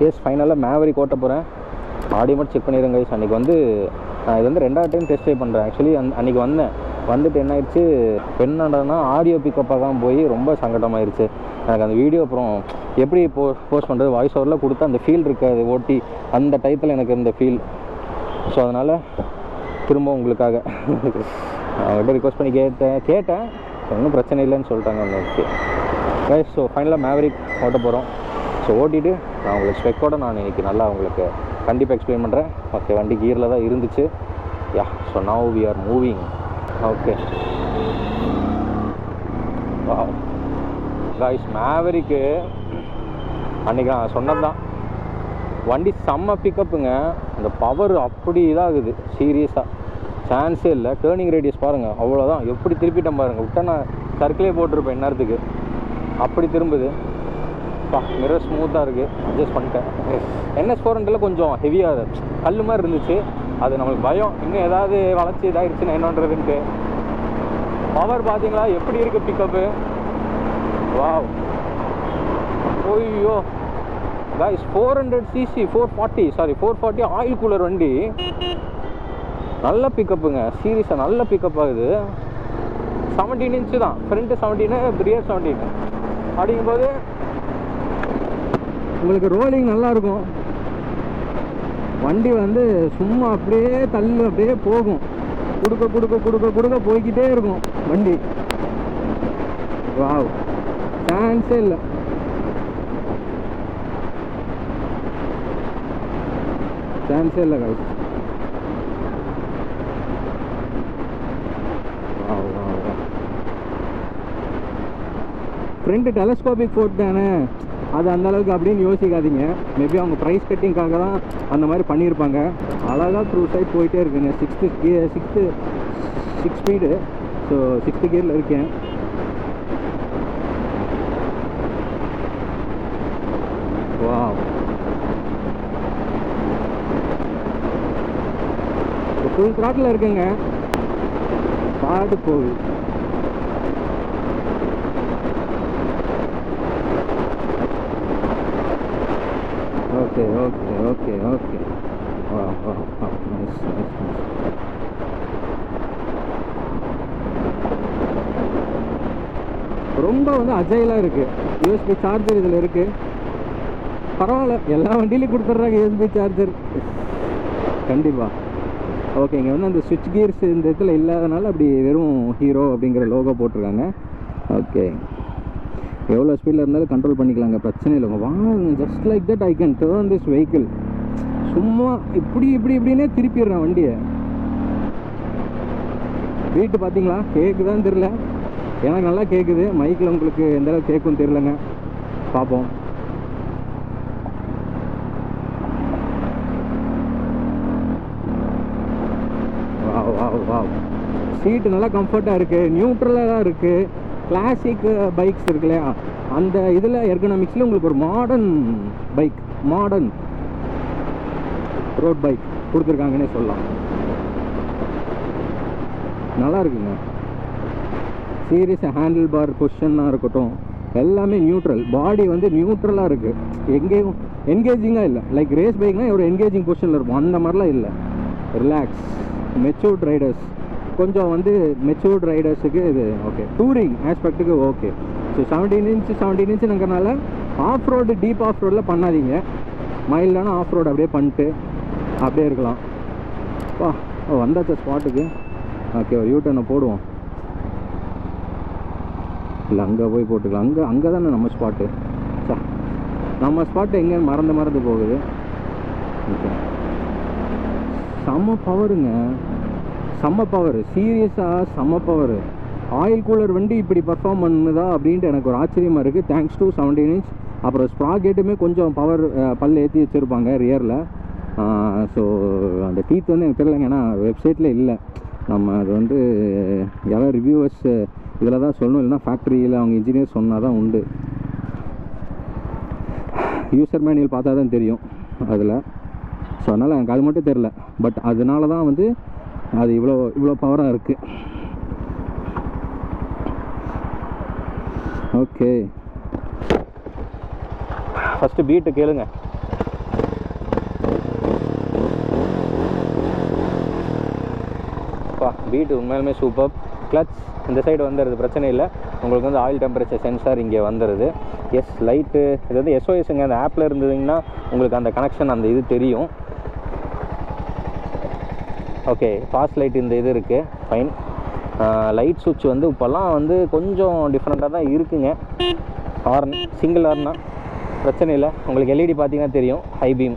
S ஃபைனலாக Maverick ஓட்ட போகிறேன். ஆடியோ மட்டும் செக் பண்ணிடுங்க கைஸ். அன்றைக்கி வந்து நான் இது வந்து 2வது டைம் டெஸ்ட் ட்ரைவ் பண்ணுறேன். ஆக்சுவலி அன்றைக்கி வந்துட்டு என்ன ஆயிடுச்சு, என்னடானா ஆடியோ பிக்கப்பாக தான் போய் ரொம்ப சங்கடமாயிருச்சு எனக்கு. அந்த வீடியோ அப்புறம் எப்படி போஸ்ட் பண்ணுறது, வாய்ஸ் ஓவரில் கொடுத்தா அந்த ஃபீல் இருக்காது ஓட்டி அந்த டயத்தில் எனக்கு இருந்த ஃபீல். ஸோ அதனால் திரும்ப உங்களுக்காக அவங்கள்ட்ட ரிக்வஸ்ட் பண்ணி கேட்டேன் ஒன்றும் பிரச்சனை இல்லைன்னு சொல்லிட்டாங்க. ஓகே கைஸ், ஸோ ஃபைனலாக மேவரிக் ஓட்ட போகிறோம். ஸோ ஓட்டிட்டு நான் உங்களுக்கு ஸ்பெக்கோட நான் இன்றைக்கி நல்லா உங்களுக்கு கண்டிப்பாக எக்ஸ்பிளைன் பண்ணுறேன். ஓகே, வண்டி கியரில் தான் இருந்துச்சு. Yeah, so now we are moving. Okay guys, மேவரிக்கு அன்றைக்கி நான் சொன்னது தான், வண்டி செம்ம பிக்கப்புங்க. அந்த பவர் அப்படி இதாகுது, சீரியஸாக சான்ஸே இல்லை. டேர்னிங் ரேடியஸ் பாருங்கள், அவ்வளோதான். எப்படி திருப்பிட்டேன் பாருங்கள், விட்டா நான் சர்க்கிளே போட்டிருப்பேன் இந்நேரத்துக்கு. அப்படி திரும்புது. மிரர் ஸ்மூத்தாக இருக்குது, அட்ஜஸ்ட் பண்ணிட்டேன். NS400 கொஞ்சம் ஹெவியாக கல் மாதிரி இருந்துச்சு. அது நம்மளுக்கு பயம், இன்னும் ஏதாவது வளர்ச்சி இதாகிடுச்சுன்னா என்னன்றதுன்ட்டு. பவர் பார்த்தீங்களா எப்படி இருக்குது பிக்கப்பு. வாவ், ஓய்யோ கைஸ், 400cc 440 ஆயில் கூலர் வண்டி. நல்ல பிக்கப்புங்க, சீரியஸாக நல்ல பிக்கப் ஆகுது. 17 இன்ச்சு தான், ஃப்ரண்ட்டு 17, ரியர் 17. அப்படிங்கும்போது உங்களுக்கு ரோலிங் நல்லாயிருக்கும். வண்டி வந்து சும்மா அப்படியே தள்ளு அப்படியே போகும், கொடுக்க போய்கிட்டே இருக்கும் வண்டி. வாவ், சான்ஸே இல்லை. சான்ஸே இல்லை கைஸ். ஃப்ரண்ட் டெலஸ்கோபிக் ஃபோர்ட் தானே, அது அந்தளவுக்கு அப்படின்னு யோசிக்காதீங்க. மேபி அவங்க ப்ரைஸ் கட்டிங்காக தான் அந்த மாதிரி பண்ணியிருப்பாங்க. அழகாக த்ரூ சைட் போயிட்டே இருக்குங்க. 6 ஸ்பீடு. ஸோ 6th கியரில் இருக்கேன். வாவ், ஃபுல் த்ராட்டில் இருக்குங்க, பாட்டு போகுது. ஓகே ஓகே ஓகே ஓகே வா வா வா, நைஸ் நைஸ் நைஸ். ரொம்ப வந்து அஜைலாக இருக்குது. USB சார்ஜர் இதில் இருக்குது. பரவாயில்ல, எல்லா வண்டியிலையும் கொடுத்துட்றாங்க USB சார்ஜர் கண்டிப்பாக. ஓகே, இங்கே வந்து அந்த ஸ்விட்ச் கியர்ஸ் இந்த இடத்துல இல்லாதனால அப்படி வெறும் ஹீரோ அப்படிங்கிற லோகோ போட்டிருக்காங்க. ஓகே, எவ்வளோ ஸ்பீடில் இருந்தாலும் கண்ட்ரோல் பண்ணிக்கலாங்க, பிரச்சனை இல்லைங்க. வாங்க, just like that I can turn this vehicle. சும்மா இப்படின்னே திருப்பிடுறேன் வண்டியை. வீட்டு பார்த்தீங்களா, கேட்குதான்னு தெரில, எனக்கு நல்லா கேட்குது. மைக்கில் உங்களுக்கு எந்த அளவுக்கு கேட்கும் தெரிலங்க, பார்ப்போம். வாவ், சீட்டு நல்லா கம்ஃபர்ட்டாக இருக்குது, நியூட்ரலாக தான் இருக்குது. கிளாசிக் பைக்ஸ் இருக்கு இல்லையா, அந்த இதில் எர்கனாமிக்ஸில் உங்களுக்கு ஒரு modern bike, modern road bike கொடுத்துருக்காங்கன்னே சொல்லலாம். நல்லா இருக்குங்க. சீரியஸாக ஹேண்டில் பார் பொசிஷனாக இருக்கட்டும், எல்லாமே நியூட்ரல். பாடி வந்து நியூட்ரலாக இருக்குது, எங்கேயும் என்கேஜிங்காக இல்லை. லைக் ரேஸ் பைக்னால் ஒரு என்கேஜிங் பொசிஷனில் இருக்கும், அந்த மாதிரிலாம் இல்லை. ரிலாக்ஸ். மெச்சூர்ட் ரைடர்ஸ், கொஞ்சம் வந்து மெச்சூர்ட் ரைடர்ஸுக்கு இது ஓகே. டூரிங் ஆஸ்பெக்ட்டுக்கு ஓகே. ஸோ 17 இன்ச்சுங்கிறனால ஆஃப் ரோடு, டீப் ஆஃப் ரோடில் பண்ணாதீங்க. மைல்டான ஆஃப் ரோடு அப்படியே பண்ணிட்டு அப்படியே இருக்கலாம். வா, வந்தாச்சா ஸ்பாட்டுக்கு. ஓகே, ஒரு யூட்டர்னை போடுவோம். இல்லை, அங்கே போய் போட்டுக்கலாம். அங்கே தானே நம்ம ஸ்பாட்டு. நம்ம ஸ்பாட்டு எங்கேன்னு மறந்து போகுது. ஓகே, செம்ம பவருங்க, செம்ம பவர், சீரியஸாக செம்ம பவர். ஆயில் கூலர் வண்டி இப்படி பர்ஃபார்ம் பண்ணுதா அப்படின்ட்டு எனக்கு ஒரு ஆச்சரியமாக இருக்குது. Thanks to 17 inch. அப்புறம் ஸ்ப்ராகெட்டுமே கொஞ்சம் பவர் பல் ஏற்றி வச்சுருப்பாங்க ரியரில். ஸோ அந்த டீத் வந்து எனக்கு தெரியலைங்க, ஏன்னா வெப்சைட்டில் இல்லை. நம்ம அது வந்து யாராவது ரிவ்யூவர்ஸ் இதில் தான் சொல்லணும், இல்லைனா ஃபேக்ட்ரியில் அவங்க இன்ஜினியர் சொன்னால் தான் உண்டு. யூசர் மேனுவல் பார்த்தா தான் தெரியும் அதில். ஸோ அதனால் எனக்கு அது மட்டும் தெரில. பட் அதனால தான் வந்து அது இவ்வளோ பவராக இருக்குது. ஓகே, ஃபஸ்ட்டு பீட்டு கேளுங்க. பீட் உண்மையாலுமே சூப்பர். கிளச் இந்த சைடு வந்துடுது, பிரச்சனை இல்லை. உங்களுக்கு வந்து ஆயில் டெம்பரேச்சர் சென்சார் இங்கே வந்துடுது. எஸ் லைட்டு இது வந்து SOSங்க, அந்த ஆப்பில் இருந்ததுங்கன்னா உங்களுக்கு அந்த கனெக்ஷன் அந்த இது தெரியும். ஓகே, ஃபாஸ்ட் லைட் இந்த இது இருக்குது, ஃபைன். லைட் சுவிட்ச் வந்து இப்போல்லாம் வந்து கொஞ்சம் டிஃப்ரெண்ட்டாக தான் இருக்குங்க. ஹார்ன் சிங்கிள் ஹார்னா பிரச்சனை இல்லை. உங்களுக்கு LED பார்த்தீங்கன்னா தெரியும், ஹை பீம்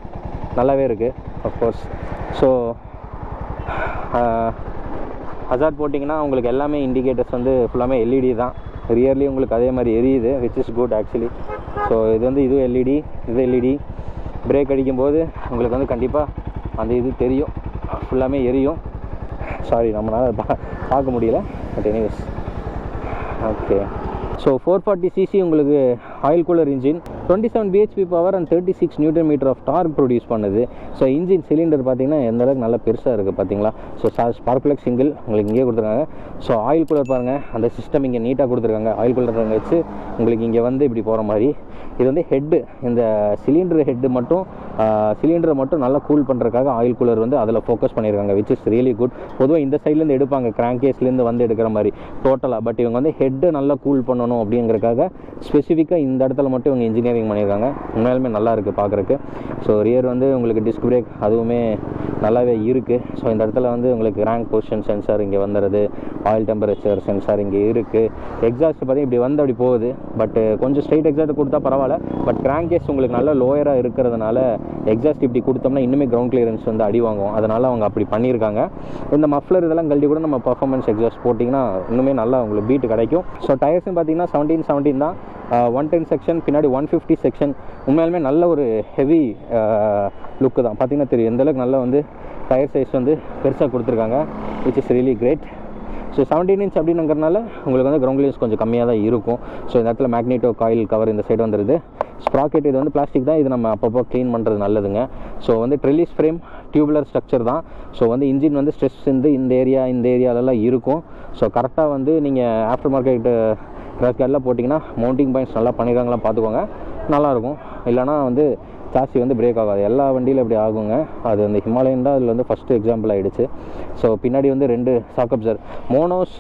நல்லாவே இருக்குது அஃப்கோர்ஸ். ஸோ ஹசார்ட் போட்டிங்கன்னா உங்களுக்கு எல்லாமே இண்டிகேட்டர்ஸ் வந்து ஃபுல்லாமே LED தான். ரியர்லி உங்களுக்கு அதே மாதிரி எரியுது, which is good actually. So இது வந்து இது LED, இது LED. பிரேக் அடிக்கும்போது உங்களுக்கு வந்து கண்டிப்பாக அந்த இது தெரியும், ஃபுல்லாமே எரியும். சாரி நம்மளால் பார்க்க முடியல, but anyways okay. So 440cc உங்களுக்கு oil cooler engine, 27 bhp power and 36 Nm of torque produce பண்ணுது. ஸோ இன்ஜின் சிலிண்டர் பார்த்தீங்கன்னா எந்த அளவுக்கு நல்லா பெருசாக இருக்குது பார்த்தீங்களா. ஸோ ஸ்பார்க் பிளக் சிங்கிள் உங்களுக்கு இங்கே கொடுத்துருக்காங்க. ஸோ ஆயில் கூலர் பாருங்கள், அந்த சிஸ்டம் இங்கே நீட்டாக கொடுத்துருக்காங்க. ஆயில் கூலர் வச்சு உங்களுக்கு இங்கே வந்து இப்படி போகிற மாதிரி. இது வந்து ஹெட்டு, இந்த சிலிண்டர் ஹெட்டு மட்டும் சிலிண்டரை மட்டும் நல்லா கூல் பண்ணுறதுக்காக ஆயில் கூலர் வந்து அதில் ஃபோக்கஸ் பண்ணியிருக்காங்க, விச் இஸ் ரியலி குட். பொதுவாக இந்த சைட்லேருந்து எடுப்பாங்க, கிராங்கேஸ்லேருந்து வந்து எடுக்கிற மாதிரி டோட்டலாக. பட் இவங்க வந்து ஹெட்டு நல்லா கூல் பண்ணணும் அப்படிங்கிறதுக்காக ஸ்பெசிஃபிக்காக இந்த இடத்துல மட்டும் இவங்க இன்ஜினியரிங் பண்ணியிருக்காங்க. உண்மையாலுமே நல்லா இருக்குது பார்க்குறக்கு. ஸோ ரியர் வந்து உங்களுக்கு டிஸ்க் பிரேக் அதுவுமே நல்லாவே இருக்குது. ஸோ இந்த இடத்துல வந்து உங்களுக்கு ரேங்க் பொசிஷன் சென்சார் இங்கே வந்துடுது, ஆயில் டெம்பரேச்சர் சென்சார் இங்கே இருக்குது. எக்ஸாஸ்ட் பார்த்தீங்கன்னா இப்படி வந்து அப்படி போகுது, பட் கொஞ்சம் ஸ்ட்ரைட் எக்ஸாஸ்ட் கொடுத்தா பரவாயில்ல. பட் கிராங்கேஸ் உங்களுக்கு நல்ல லோயராக இருக்கிறதுனால எக்ஸாஸ்ட் இப்படி கொடுத்தோம்னா இன்னுமே கிரவுண்ட் கிளியரன்ஸ் வந்து அடி வாங்குவோம். அதனால் அவங்க அப்படி பண்ணியிருக்காங்க. இந்த மஃப்ளர் இதெல்லாம் கழட்டி கூட நம்ம பர்ஃபார்மன்ஸ் எக்ஸாஸ்ட் போட்டிங்கன்னா இன்னுமே நல்லா உங்களுக்கு பீட் கிடைக்கும். ஸோ டயர்ஸ்னு பார்த்தீங்கன்னா 17 தான், 110 செக்ஷன், பின்னாடி 150 செக்ஷன். உண்மையாலுமே நல்ல ஒரு ஹெவி லுக்கு தான், பார்த்தீங்கன்னா தெரியும் எந்தளவுக்கு நல்லா வந்து டயர் சைஸ் வந்து பெருசாக கொடுத்துருக்காங்க, which is really great. So 17 inch அப்படிங்கிறதுனால உங்களுக்கு வந்து கிரவுண்ட் கிளியரன்ஸ் கொஞ்சம் கம்மியாக தான் இருக்கும். ஸோ இந்த இடத்துல மேக்னெட்டோ காயில் கவர் இந்த சைடு வந்துடுது. ஸ்ப்ராக்கெட் இது வந்து பிளாஸ்டிக் தான், இது நம்ம அப்பப்போ க்ளீன் பண்ணுறது நல்லதுங்க. ஸோ வந்து ட்ரெலிஸ் ஃப்ரேம் டியூபுலர் ஸ்ட்ரக்சர் தான். ஸோ வந்து இன்ஜின் வந்து ஸ்ட்ரெஸ் வந்து இந்த ஏரியாலலாம் இருக்கும். ஸோ கரெக்டாக வந்து நீங்கள் ஆஃப்டர் மார்க்கெட் கிராஷ் கார்டெலாம் போட்டிங்கன்னா மவுண்டிங் பாயிண்ட்ஸ் நல்லா பண்ணியிருக்காங்களாம் பார்த்துக்கோங்க, நல்லாயிருக்கும். இல்லைனா வந்து சாசி வந்து பிரேக் ஆகாது. எல்லா வண்டியில் இப்படி ஆகுங்க. அது அந்த ஹிமாலயன் தான் அதில் வந்து ஃபஸ்ட்டு எக்ஸாம்பிள் ஆகிடுச்சு. ஸோ பின்னாடி வந்து 2 ஷாக் அப்சர் மோனோஸ்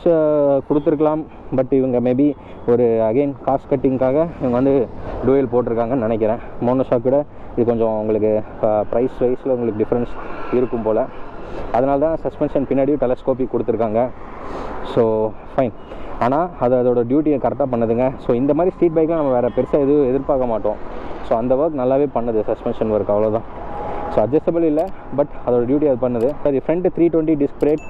கொடுத்துருக்கலாம், பட் இவங்க மேபி ஒரு அகெயின் காஸ்ட் கட்டிங்காக இவங்க வந்து டூயல் போட்டிருக்காங்கன்னு நினைக்கிறேன். மோனோ ஷாக்கோட இது கொஞ்சம் உங்களுக்கு ப்ரைஸ் வைஸில் உங்களுக்கு டிஃப்ரென்ஸ் இருக்கும் போல். அதனால தான் சஸ்பென்ஷன் பின்னாடியும் டெலஸ்கோபிக் கொடுத்துருக்காங்க. ஸோ ஃபைன், ஆனால் அது அதோட டியூட்டியை கரெக்டாக பண்ணுதுங்க. ஸோ இந்த மாதிரி ஸ்ட்ரீட் பைக்கில் நம்ம வேறு பெருசாக எதுவும் எதிர்பார்க்க மாட்டோம். ஸோ அந்த ஒர்க் நல்லாவே பண்ணுது, சஸ்பென்ஷன் ஒர்க், அவ்வளோதான். ஸோ அட்ஜஸ்டபிள் இல்லை, பட் அதோட டியூட்டி அது பண்ணுது. அது front 320 disc brake,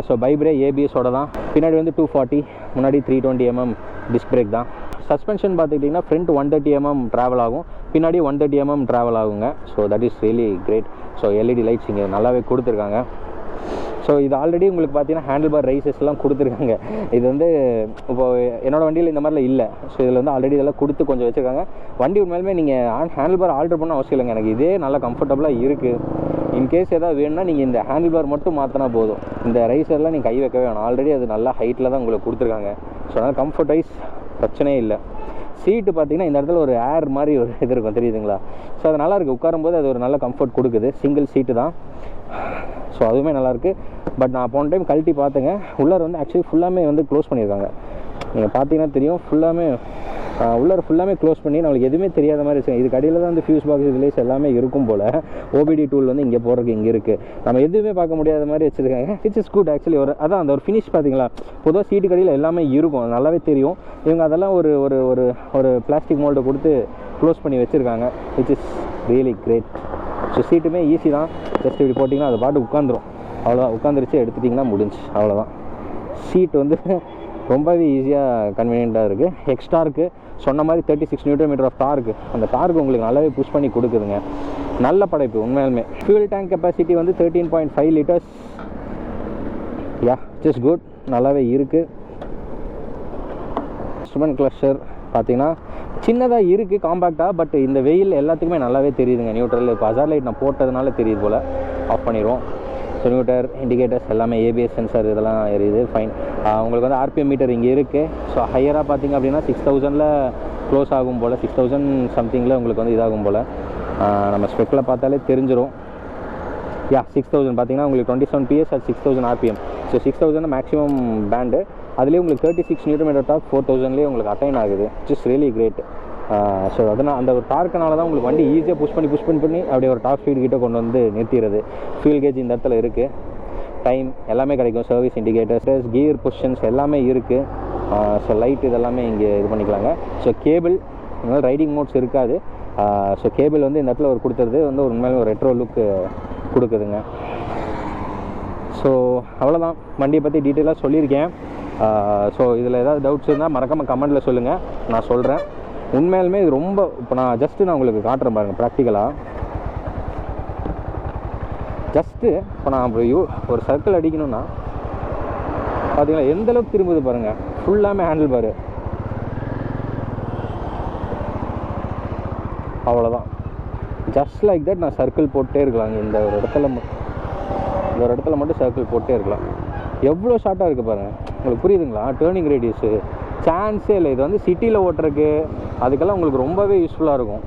so ByBre ABS-ஓட தான். பின்னாடி வந்து 240, முன்னாடி 320 mm டிஸ்க் பிரேக் தான். சஸ்பென்ஷன் பார்த்துக்கிட்டிங்கன்னா ஃப்ரண்ட் 130 mm ட்ராவல் ஆகும், பின்னாடி 130 mm ட்ராவல் ஆகுங்க. So that is really great. So LED lights இங்கே நல்லாவே கொடுத்துருக்காங்க. ஸோ இது ஆல்ரெடி உங்களுக்கு பார்த்தீங்கன்னா ஹேண்டில் பார் ரைசஸ்லாம் கொடுத்துருக்காங்க. இது வந்து இப்போ என்னோடய வண்டியில் இந்த மாதிரிலாம் இல்லை. ஸோ இதில் வந்து ஆல்ரெடி இதெல்லாம் கொடுத்து கொஞ்சம் வச்சுருக்காங்க. வண்டி உண்மையிலுமே நீங்கள் ஹேண்டில் பார் ஆல்டர் பண்ண அவசியம் இல்லைங்க, எனக்கு இதே நல்லா கம்ஃபர்டபுளாக இருக்குது. இன்கேஸ் ஏதாவது வேணும்னா நீங்கள் இந்த ஹேண்டில் பார் மட்டும் மாற்றினா போதும், இந்த ரைசர்லாம் நீங்கள் கை வைக்கவே வேணும். ஆல்ரெடி அது நல்லா ஹைட்டில் தான் உங்களுக்கு கொடுத்துருக்காங்க. ஸோ அதனால் கம்ஃபர்ட் வைஸ் பிரச்சனையே இல்லை. சீட்டு பார்த்தீங்கன்னா இந்த இடத்துல ஒரு ஏர் மாதிரி ஒரு இது இருக்கும், தெரியுதுங்களா. ஸோ அது நல்லாயிருக்கு, உட்காரும்போது அது ஒரு நல்ல கம்ஃபர்ட் கொடுக்குது. சிங்கிள் சீட்டு தான், ஸோ அதுவுமே நல்லாயிருக்கு. பட் நான் போன டைம் கழட்டி பார்த்தேங்க, உள்ளார வந்து ஆக்சுவலி ஃபுல்லாமே வந்து க்ளோஸ் பண்ணியிருக்காங்க. நீங்கள் பார்த்தீங்கன்னா தெரியும், ஃபுல்லாமே உள்ளார ஃபுல்லாமே க்ளோஸ் பண்ணி நம்மளுக்கு எதுவுமே தெரியாத மாதிரி வச்சுருக்காங்க. இதுக்கு அடியில் தான் வந்து ஃபியூஸ் பாக்ஸ் ரிலேஸ் எல்லாமே இருக்கும் போல். OBD டூல் வந்து இங்கே போகிறதுக்கு இங்கே இருக்குது, நம்ம எதுவுமே பார்க்க முடியாத மாதிரி வச்சுருக்காங்க. Which is good actually. ஒரு அதான் அந்த ஒரு ஃபினிஷ் பார்த்தீங்களா, பொதுவாக சீட்டு கடியில் எல்லாமே இருக்கும், நல்லாவே தெரியும். இவங்க அதெல்லாம் ஒரு ஒரு ஒரு ஒரு பிளாஸ்டிக் மோல்டை கொடுத்து க்ளோஸ் பண்ணி வச்சுருக்காங்க, which is really great. So சீட்டுமே ஈஸி தான், ஜஸ்ட் இப்படி போட்டிங்கன்னா அது பாட்டு உட்காந்துரும், அவ்வளோதான். உட்காந்துருச்சு எடுத்துட்டிங்கன்னா முடிஞ்சு, அவ்வளோதான். சீட் வந்து ரொம்பவே ஈஸியாக கன்வீனியண்ட்டாக இருக்குது. எக்ஸ்டார்க்கு சொன்ன மாதிரி 36 Nm ஆஃப் டார்க்கு, அந்த டார்க்கு உங்களுக்கு நல்லாவே புஷ் பண்ணி கொடுக்குதுங்க. நல்ல படைப்பு உண்மையாலுமே. ஃபியூல் டேங்க் கெப்பாசிட்டி வந்து 13.5 liters. யா, இட்ஸ் குட், நல்லாவே இருக்குது. இன்ஸ்ட்ருமெண்ட் கிளஸ்டர் பார்த்தீங்கன்னா சின்னதாக இருக்குது, காம்பேக்டாக. பட் இந்த வெயில் எல்லாத்துக்குமே நல்லாவே தெரியுதுங்க. நியூட்ரல் இப்போ ஹசார்ட் லைட் நான் போட்டதுனால தெரியுது போல். ஆஃப் பண்ணிடுவோம். ஸோ நியூட்டர், இண்டிகேட்டர்ஸ் எல்லாமே, ABS சென்சார் இதெல்லாம் எரியுது, ஃபைன். உங்களுக்கு வந்து RPM மீட்டர் இங்கே இருக்குது. ஸோ ஹையராக பார்த்தீங்க அப்படின்னா 6000 க்ளோஸ் ஆகும் போல், 6000 சம்திங்கில் உங்களுக்கு வந்து இதாகும் போல். நம்ம ஸ்பெக்கில் பார்த்தாலே தெரிஞ்சிடும். யா, 6000 பார்த்தீங்கன்னா உங்களுக்கு 27 PS at 6000 RPM. So so 6000 maximum band. அதுலேயே உங்களுக்கு 36 Nm டார்க் 4000லேயே உங்களுக்கு அட்டைன் ஆகுது, which is really great. So அதனால் அந்த ஒரு டார்க்குனால தான் உங்களுக்கு வண்டி ஈஸியாக புஷ் பண்ணி அப்படியே ஒரு டாப் ஸ்பீட் கிட்ட கொண்டு வந்து நிறுத்திடுது. ஃபியூல் கேஜ் இந்த இடத்துல இருக்குது, டைம் எல்லாமே கிடைக்கும், சர்வீஸ் இண்டிகேட்டர்ஸ், கியர் பொசிஷன்ஸ் எல்லாமே இருக்குது. ஸோ லைட் இதெல்லாமே இங்கே இது பண்ணிக்கலாங்க. ஸோ கேபிள் ரைடிங் மோட்ஸ் இருக்காது. ஸோ கேபிள் வந்து இந்த இடத்துல ஒரு கொடுத்துறது வந்து ஒரு உண்மையிலே ஒரு ரெட்ரோ லுக்கு கொடுக்குதுங்க. ஸோ அவ்வளோதான், வண்டியை பற்றி டீட்டெயிலாக சொல்லியிருக்கேன். ஸோ இதில் ஏதாவது டவுட்ஸ் இருந்தால் மறக்காமல் கமெண்ட்டில் சொல்லுங்கள், நான் சொல்கிறேன். உண்மையாலுமே இது ரொம்ப, இப்போ நான் உங்களுக்கு காட்டுறேன் பாருங்கள் ப்ராக்டிக்கலாக. ஜஸ்ட்டு இப்போ நான் ஒரு சர்க்கிள் அடிக்கணும்னா பார்த்தீங்களா எந்தளவுக்கு திரும்புது பாருங்கள், ஃபுல்லாமே ஹேண்டில் பாரு. அவ்வளோதான், ஜஸ்ட் லைக் தட் நான் சர்க்கிள் போட்டே இருக்கலாங்க. இந்த ஒரு இடத்துல மட்டும் சர்க்கிள் போட்டே இருக்கலாம். எவ்வளோ ஷார்ட்டாக இருக்குது பாருங்கள், உங்களுக்கு புரியுதுங்களா? டேர்னிங் ரேடியஸு சான்ஸே இல்லை. இது வந்து சிட்டியில் ஓட்டுறதுக்கு அதுக்கெல்லாம் உங்களுக்கு ரொம்பவே யூஸ்ஃபுல்லாக இருக்கும்.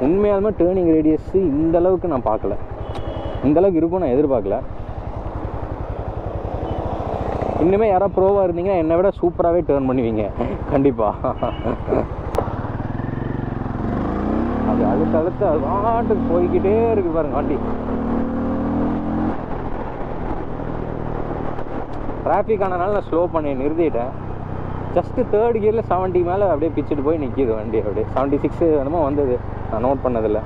உண்மையாலுமே டேர்னிங் ரேடியஸு இந்தளவுக்கு நான் பார்க்கல, இந்தளவுக்கு இருக்கும் நான் எதிர்பார்க்கல. இன்னுமே யாராவது ப்ரோவாக இருந்தீங்கன்னா என்னை விட சூப்பராகவே டேர்ன் பண்ணுவீங்க கண்டிப்பாக. அது அடுத்தடுத்து அது பாட்டுக்கு போய்கிட்டே இருக்குது பாருங்க வண்டி. டிராஃபிக் ஆனதுனால நான் ஸ்லோ பண்ணி நிறுத்திட்டேன். ஜஸ்ட்டு 3rd கியரில் 70 மேலே அப்படியே பிச்சுட்டு போய் நிற்கிது வண்டி. அப்படியே 76 என்னமோ வந்தது, நான் நோட் பண்ணதில்லை.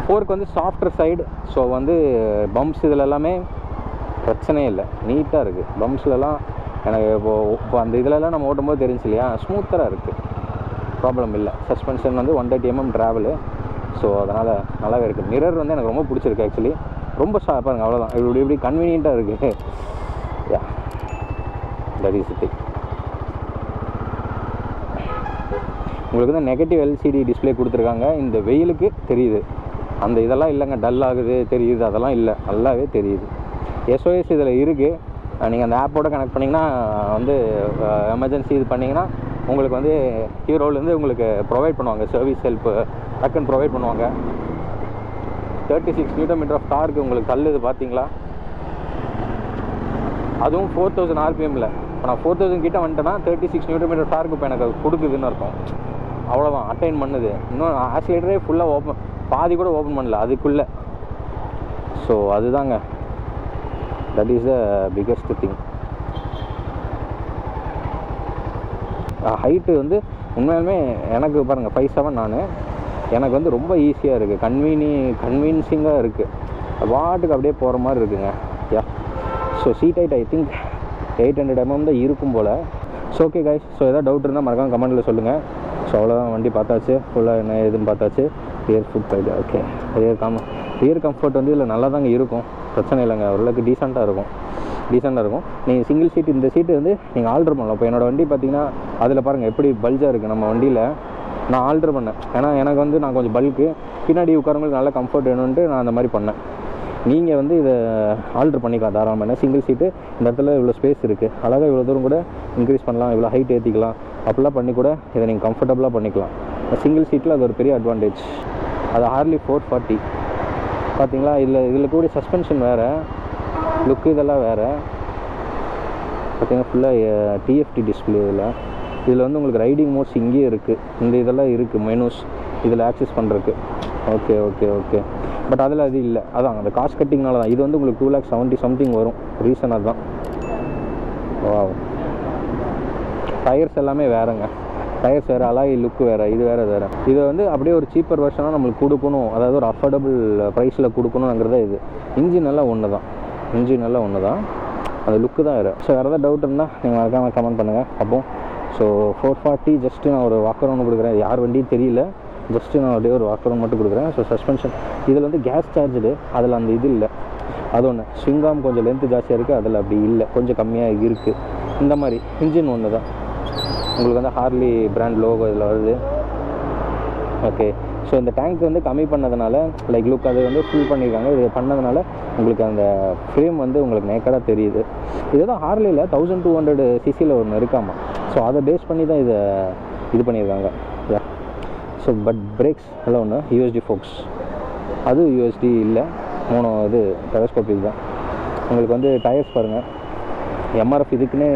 4க்கு வந்து சாஃப்டர் சைடு. ஸோ வந்து பம்ப்ஸ் இதில் எல்லாமே பிரச்சனையே இல்லை, நீட்டாக இருக்குது. பம்ப்ஸ்லலாம் எனக்கு இப்போ அந்த இதிலலாம் நம்ம ஓட்டும்போது தெரிஞ்சு இல்லையா, ஸ்மூத்தராக இருக்குது, ப்ராப்ளம் இல்லை. சஸ்பென்ஷன் வந்து 130 mm ட்ராவலு. ஸோ அதனால் நல்லாவே இருக்குது. மிரர் வந்து எனக்கு ரொம்ப பிடிச்சிருக்கு ஆக்சுவலி, ரொம்ப பாருங்கள். அவ்வளோதான், இப்படி கன்வீனியண்ட்டாக இருக்குது. யா, தட் இஸ் திங். உங்களுக்கு வந்து நெகட்டிவ் LCD டிஸ்பிளே கொடுத்துருக்காங்க. இந்த வெயிலுக்கு தெரியுது, அந்த இதெல்லாம் இல்லைங்க, டல் ஆகுது தெரியுது, அதெல்லாம் இல்லை, நல்லாவே தெரியுது. SOS இதில் இருக்குது. நீங்கள் அந்த ஆப்போட கனெக்ட் பண்ணிங்கன்னா வந்து எமர்ஜென்சி இது பண்ணிங்கன்னா உங்களுக்கு வந்து ஹீரோலேருந்து உங்களுக்கு ப்ரொவைட் பண்ணுவாங்க, சர்வீஸ் ஹெல்ப்பு டக்குன்னு ப்ரொவைட் பண்ணுவாங்க. 36 Nm ஆஃப் டார்க் உங்களுக்கு தள்ளுது பார்த்தீங்களா, அதுவும் 4000 RPMல. இப்போ நான் 4000 கிட்ட வந்துட்டேன்னா 36 Nm டார்க் இப்போ எனக்கு அது கொடுக்குதுன்னு அர்த்தம். அவ்வளோதான், அட்டைன் பண்ணுது. இன்னும் ஆக்சிலேட்டரே ஃபுல்லாக ஓப்பன், பாதி கூட ஓப்பன் பண்ணல அதுக்குள்ளே. ஸோ அதுதாங்க, that is the biggest thing. Height வந்து உண்மையாலுமே எனக்கு பாருங்கள் 5'7" நான், எனக்கு வந்து ரொம்ப ஈஸியாக இருக்குது, கன்வீன்சிங்காக இருக்குது. வாட்டுக்கு அப்படியே போகிற மாதிரி இருக்குங்க. Yeah, so seat height I think 800 mm தான் இருக்கும் போல். ஸோ ஓகே கைஸ், ஸோ எதாவது டவுட் இருந்தால் மறக்காம கமெண்ட்டில் சொல்லுங்கள். ஸோ அவ்வளோதான், வண்டி பார்த்தாச்சு, ஃபுல்லாக என்ன ஏதுன்னு பார்த்தாச்சு. Rear food side okay. Rear comfort வந்து இதில் நல்லா தாங்க இருக்கும், பிரச்சனை இல்லைங்க, ஓரளவுக்கு டீசெண்டாக இருக்கும். நீங்கள் சிங்கிள் சீட், இந்த சீட்டு வந்து நீங்கள் ஆல்ட்ரு பண்ணலாம். இப்போ என்னோடய வண்டி பார்த்தீங்கன்னா அதில் பாருங்கள் எப்படி பல்ஜாக இருக்குது. நம்ம வண்டியில் நான் ஆல்ட்ரு பண்ணேன், ஏன்னா எனக்கு வந்து நான் கொஞ்சம் பல்க்கு, பின்னாடி உட்காரவங்களுக்கு நல்லா கம்ஃபர்ட் வேணும்ன்ட்டு நான் அந்த மாதிரி பண்ணேன். நீங்கள் வந்து இதை ஆல்ட்ரு பண்ணிக்கலாம் தாராளமாக. ஏன்னா சிங்கிள் சீட்டு இந்த இடத்துல இவ்வளோ ஸ்பேஸ் இருக்குது, அழகாக இவ்வளோ தூரம் கூட இன்க்ரீஸ் பண்ணலாம், இவ்வளோ ஹைட் ஏற்றிக்கலாம், அப்படிலாம் பண்ணி கூட இதை நீங்கள் கம்ஃபர்டபுளாக பண்ணிக்கலாம். சிங்கிள் சீட்டில் அது ஒரு பெரிய அட்வான்டேஜ். அது ஹார்லி 440 பார்த்தீங்களா. இதில் கூட சஸ்பென்ஷன் வேறு, லுக்கு இதெல்லாம் வேறு. பார்த்தீங்கன்னா ஃபுல்லாக TFT டிஸ்பிளே. இதில் வந்து உங்களுக்கு ரைடிங் மோட்ஸ் இங்கேயே இருக்குது, இந்த இதெல்லாம் இருக்குது மெனூஸ் இதில் ஆக்சஸ் பண்ணுறதுக்கு. ஓகே பட் அதில் அது இல்லை, அதான் அந்த காஸ்ட் கட்டிங்னால தான். இது வந்து உங்களுக்கு 2,70,000 சம்திங் வரும், ரீசன் அதுதான். டயர்ஸ் எல்லாமே வேறுங்க, டயர்ஸ் வேறு, அலாய் லுக் வேறு, இது வேறு. இதை வந்து அப்படியே ஒரு சீப்பர் வெர்ஷனாக நம்மளுக்கு கொடுக்கணும், அதாவது ஒரு அஃபோர்டபுள் ப்ரைஸில் கொடுக்கணுங்கிறத. இது இன்ஜின் எல்லாம் ஒன்று தான், அந்த லுக்கு தான் வேறு. ஸோ வேறு ஏதாவது டவுட் இருந்தால் நீங்கள் மறக்காமல் கமெண்ட் பண்ணுங்கள். அப்போ ஸோ 440 ஜஸ்ட்டு நான் ஒரு வாக் அரவுண்ட் கொடுக்குறேன், யார் வண்டியும் தெரியல, ஜஸ்ட்டு நான் அப்படியே ஒரு வாக் அரவுண்ட் மட்டும் கொடுக்குறேன். ஸோ சஸ்பென்ஷன் இதில் வந்து கேஸ் சார்ஜடு, அதில் அந்த இது இல்லை, அது ஒன்று. ஸ்விங்காம் கொஞ்சம் லென்த்து ஜாஸ்தியாக இருக்குது, அதில் அப்படி இல்லை, கொஞ்சம் கம்மியாக இருக்குது. இந்த மாதிரி இன்ஜின் ஒன்று தான். உங்களுக்கு வந்து ஹார்லி பிராண்ட் லோகோ இதில் வருது. ஓகே, ஸோ இந்த டேங்க் வந்து கம்மி பண்ணதுனால லைக் லுக் அது வந்து ஃபுல் பண்ணியிருக்காங்க. இது பண்ணதுனால உங்களுக்கு அந்த ஃப்ரேம் வந்து உங்களுக்கு நேக்கடாக தெரியுது. இதுதான் ஹார்லியில் 1200 cc ஒன்று இருக்காமா. ஸோ அதை பேஸ் பண்ணி தான் இது பண்ணியிருக்காங்க. ஸோ பட் பிரேக்ஸ் எல்லாம் ஒன்று USD ஃபோக்ஸ், அது USD இல்லை, இது டெலஸ்கோபிக் தான். உங்களுக்கு வந்து டயர்ஸ் பாருங்கள், எம்ஆர்எஃப் இதுக்குன்னு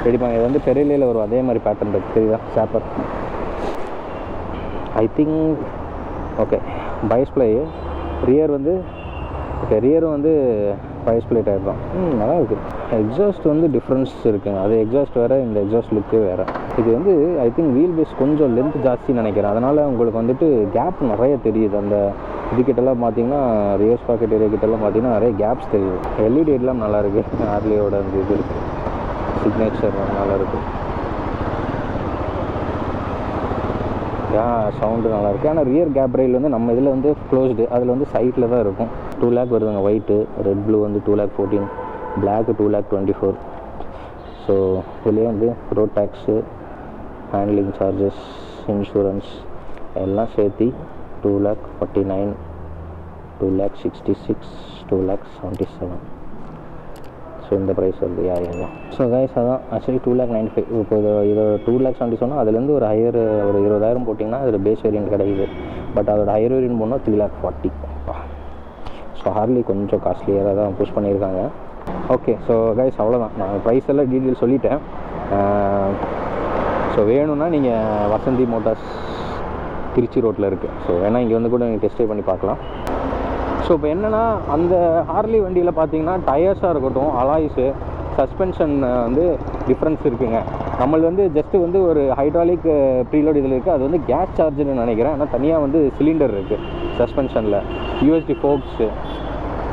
ரெடிப்பாங்க. இது வந்து பெரியலையில் வரும், அதே மாதிரி பேட்டர்ன் இருக்குது, தெரியுதா? Shopper I think. Okay, bias ply rear வந்து ஓகே, ரியரும் வந்து பைஸ்ப்ளை டயர் தான். நல்லா இருக்குது. எக்ஸாஸ்ட் வந்து டிஃப்ரென்ஸ் இருக்குங்க, அது எக்ஸாஸ்ட் வேறு, இந்த எக்ஸாஸ்ட் லுக்கு வேறு. இது வந்து ஐ திங்க் வீல் பேஸ் கொஞ்சம் லென்த் ஜாஸ்தின்னு நினைக்கிறேன், அதனால் உங்களுக்கு வந்துட்டு கேப் நிறைய தெரியுது. அந்த இதுக்கிட்டலாம் பார்த்தீங்கன்னா, ரியர்ஸ் பாக்கெட் ஏரியா கிட்டலாம் பார்த்தீங்கன்னா நிறைய கேப்ஸ் தெரியுது. எல்இடி எல்லாம் நல்லாயிருக்கு, ஹார்லியோட அந்த இது இருக்குது, சிக்னேச்சர் நல்லாயிருக்கு. சவுண்டு நல்லாயிருக்கு. ஆனால் ரியர் கேப் ரயில் வந்து நம்ம இதில் வந்து க்ளோஸ்டு, அதில் வந்து சைட்டில் தான் இருக்கும். 2 lakh வருதுங்க ஒயிட்டு, ரெட் ப்ளூ வந்து 2,14,000, பிளாக்கு 2,24,000. ஸோ இதுலேயே வந்து road tax, handling charges, insurance எல்லாம் சேர்த்து 2,49,000, 2,66,000, 2,77,000. ஸோ இந்த ப்ரைஸ் வருது எல்லாம். ஸோ கைஸ் அதான் ஆக்சுவலி 2,95,000. இப்போ இது 2,70,000 சொன்னால் அதுலேருந்து ஒரு ஹையர் ஒரு 20,000 போட்டிங்கன்னா அதில் பேஸ் வேரியன்ட் கிடைக்குது. பட் அதோட ஹையர் வேரியன்ட் போனால் 3,40,000. ஸோ ஹார்லி கொஞ்சம் காஸ்ட்லியாக தான் புஷ் பண்ணியிருக்காங்க. ஓகே, ஸோ கைஸ் அவ்வளோதான், நான் ப்ரைஸ் எல்லாம் டீட்டெயில் சொல்லிட்டேன். ஸோ வேணும்னா நீங்கள் வசந்தி மோட்டார்ஸ் திருச்சி ரோட்டில் இருக்குது. ஸோ வேணால் இங்கே வந்து கூட நீங்கள் டெஸ்ட் ட்ரைவ் பண்ணி பார்க்கலாம். ஸோ இப்போ என்னென்னா, அந்த ஹார்லி வண்டியில் பார்த்தீங்கன்னா டயர்ஸாக இருக்கட்டும், அலாய்ஸு, சஸ்பென்ஷன் வந்து டிஃப்ரென்ஸ் இருக்குங்க. நம்மளது வந்து ஜஸ்ட்டு வந்து ஒரு ஹைட்ராலிக் ப்ரீலோட் இதில் இருக்குது, அது வந்து கேஸ் சார்ஜர்னு நினைக்கிறேன். ஆனால் தனியாக வந்து சிலிண்டர் இருக்குது சஸ்பென்ஷனில், யூஎஸ்டி ஃபோக்ஸு,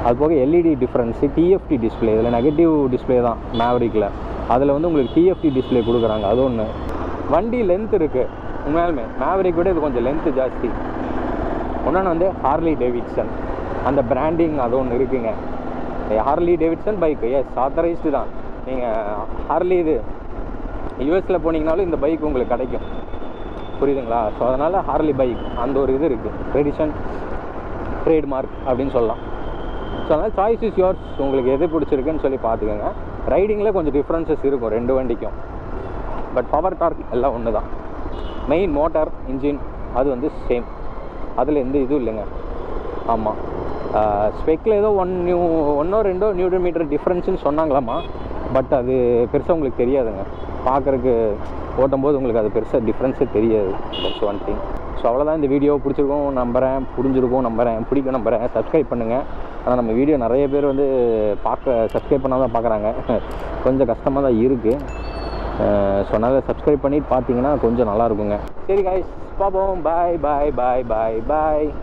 அது போக எல்இடி டிஃப்ரென்ஸு, டிஎஃப்டி டிஸ்பிளே. இதில் நெகட்டிவ் டிஸ்பிளே தான் மேவரிக்கில், அதில் வந்து உங்களுக்கு டிஎஃப்டி டிஸ்பிளே கொடுக்குறாங்க. அது ஒன்று. வண்டி லென்த் இருக்குது, உண்மையாலுமே மேவரிக் விட இது கொஞ்சம் லென்த்து ஜாஸ்தி. ஒன்று வந்து ஹார்லி டேவிட்சன், அந்த பிராண்டிங் அது ஒன்று இருக்குங்க. ஹார்லி டேவிட்சன் பைக்கு எஸ் ஆத்தரைஸ்டு தான். நீங்கள் ஹார்லி இது யூஎஸில் போனீங்கனாலும் இந்த பைக் உங்களுக்கு கிடைக்கும், புரியுதுங்களா? ஸோ அதனால் ஹார்லி பைக் அந்த ஒரு இது இருக்குது, ட்ரெடிஷன் ட்ரேட்மார்க் அப்படின்னு சொல்லலாம். ஸோ அதனால் சாய்ஸ் இஸ் யோர்ஸ், உங்களுக்கு எது பிடிச்சிருக்குன்னு சொல்லி பார்த்துக்கோங்க. ரைடிங்கில் கொஞ்சம் டிஃப்ரென்சஸ் இருக்கும் ரெண்டு வண்டிக்கும், பட் பவர் டார்க் எல்லாம் ஒன்று தான். மெயின் மோட்டார் இன்ஜின் அது வந்து சேம், அதில் எந்த இதுவும் இல்லைங்க. ஆமாம், ஸ்பெக்கில் ஏதோ 1 or 2 நியூட்டன் மீட்டர் டிஃப்ரென்ஸுன்னு சொன்னாங்களாமா, பட் அது பெருசாக உங்களுக்கு தெரியாதுங்க. பார்க்குறக்கு ஓட்டும்போது உங்களுக்கு அது பெருசாக டிஃப்ரென்ஸே தெரியாது. That's one thing. ஸோ அவ்வளோதான். இந்த வீடியோ பிடிச்சிருக்கும் நம்புகிறேன், புரிஞ்சிருக்கும் நம்புகிறேன், பிடிக்கும் நம்புகிறேன். சப்ஸ்கிரைப் பண்ணுங்கள். ஆனால் நம்ம வீடியோ நிறைய பேர் வந்து சப்ஸ்கிரைப் பண்ணால் தான் பார்க்குறாங்க, கொஞ்சம் கஷ்டமாக தான் இருக்குது. ஸோ அதனால் சப்ஸ்கிரைப் பண்ணி பார்த்தீங்கன்னா கொஞ்சம் நல்லாயிருக்குங்க. சரி காய்ஸ், பார்ப்போம். பாய் பாய் பாய் பாய் பாய்.